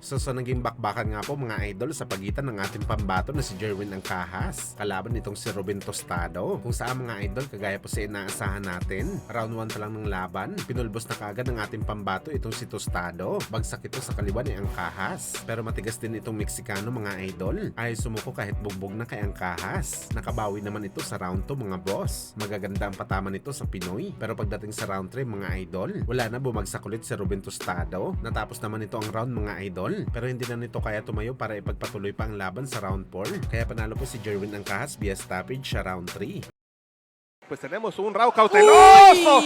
So sa naging bakbakan nga po mga idol sa pagitan ng ating pambato na si Jerwin Angcahas kalaban itong si Ruben Tostado, kung saan mga idol kagaya po sa inaasahan natin, round 1 pa lang ng laban, pinulbos na kagad ng ating pambato itong si Tostado. Bagsak ito sa kaliwa ni Angcahas, pero matigas din itong Meksikano mga idol, ay sumuko kahit bugbog na kay Angcahas. Nakabawi naman ito sa round 2 mga boss, magaganda ang patama nito sa Pinoy, pero pagdating sa round 3 mga idol, wala na, bumagsak ulit si Ruben Tostado. Natapos naman ito ang round mga idol, pero hindi na nito kaya tumayo para ipagpatuloy pa ang laban sa round 4. Kaya panalo po si Jerwin Angcahas via stoppage sa round 3. Pues tenemos un round cauteloso.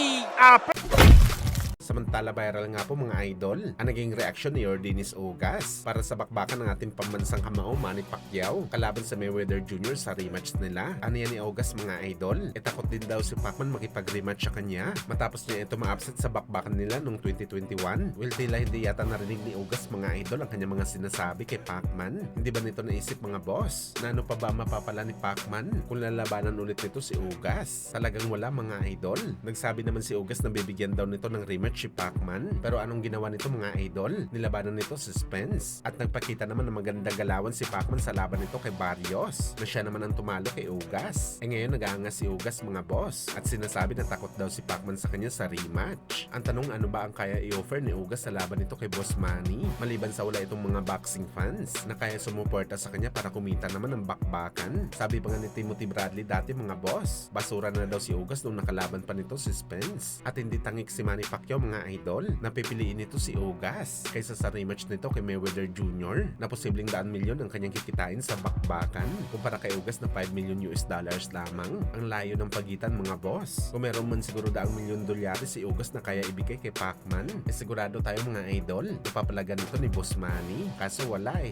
Samantala viral nga po mga idol ang naging reaksyon ni Yordenis Ugas para sa bakbakan ng ating pambansang kamao Manny Pacquiao kalaban sa Mayweather Jr. sa rematch nila. Ano yan ni Ugas mga idol? Takot din daw si Pacman makipag-rematch sa kanya matapos niya ito ma-upset sa bakbakan nila noong 2021. Well, tila hindi yata narinig ni Ugas mga idol ang kanyang mga sinasabi kay Pacman. Hindi ba nito naisip mga boss na ano pa ba mapapala ni Pacman kung lalabanan ulit nito si Ugas? Talagang wala mga idol. Nagsabi naman si Ugas na bibigyan daw nito ng rematch si Pacman, pero anong ginawa nito mga idol? Nilabanan nito si Spence at nagpakita naman ng magandang galawan si Pacman sa laban nito kay Barrios na siya naman ang tumalo kay Ugas. Ngayon nag-aangas si Ugas mga boss at sinasabi na takot daw si Pacman sa kanya sa rematch. Ang tanong, ano ba ang kaya i-offer ni Ugas sa laban nito kay Boss Manny maliban sa wala itong mga boxing fans na kaya sumuporta sa kanya para kumita naman ng bakbakan? Sabi pa nga ni Timothy Bradley dati mga boss, basura na daw si Ugas nung nakalaban pa nito si Spence at hindi tangik si Manny Pacquiao mga idol, napipiliin nito si Ugas kaysa sa rematch nito kay Mayweather Jr. na posibleng 100 milyon ang kanyang kikitain sa bakbakan kumpara kay Ugas na 5 million US dollars lamang. Ang layo ng pagitan mga boss. Kung meron man siguro daang milyon dolyares si Ugas na kaya ibigay kay Pacman, sigurado tayo mga idol napapalagan nito ni Boss Manny, kaso wala eh.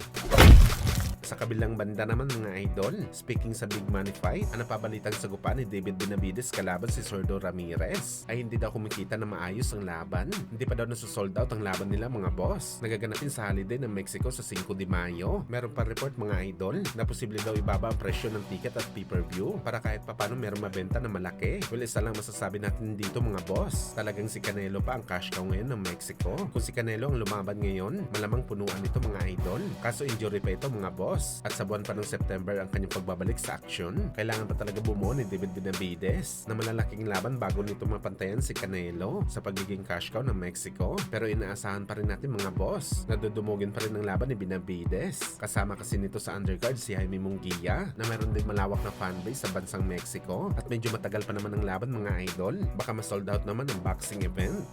Sa kabilang banda naman mga idol, speaking sa big money fight, ang napabalitang sagupa ni David Benavides kalaban si Sordo Ramirez ay hindi daw kumikita na maayos ang laban. Hindi pa daw nasusold out ang laban nila mga boss. Nagaganapin sa holiday ng Mexico sa 5 de Mayo. Meron pa report mga idol na posible daw ibaba ang presyo ng ticket at pay-per-view para kahit papano meron mabenta na malaki. Well, isa lang masasabi natin dito mga boss, talagang si Canelo pa ang cash cow ngayon ng Mexico. Kung si Canelo ang lumaban ngayon, malamang punuan ito mga idol. Kaso injury pa ito mga boss. At sa buwan pa ng September ang kanyang pagbabalik sa aksyon. Kailangan pa talaga bumuo ni David Benavides na malalaking laban bago nito mapantayan si Canelo sa pagiging cash cow ng Mexico. Pero inaasahan pa rin natin mga boss na dudumugin pa rin ang laban ni Benavides. Kasama kasi nito sa undercard si Jaime Munguia na meron din malawak na fanbase sa bansang Mexico at medyo matagal pa naman ang laban mga idol. Baka ma-sold out naman ang boxing event.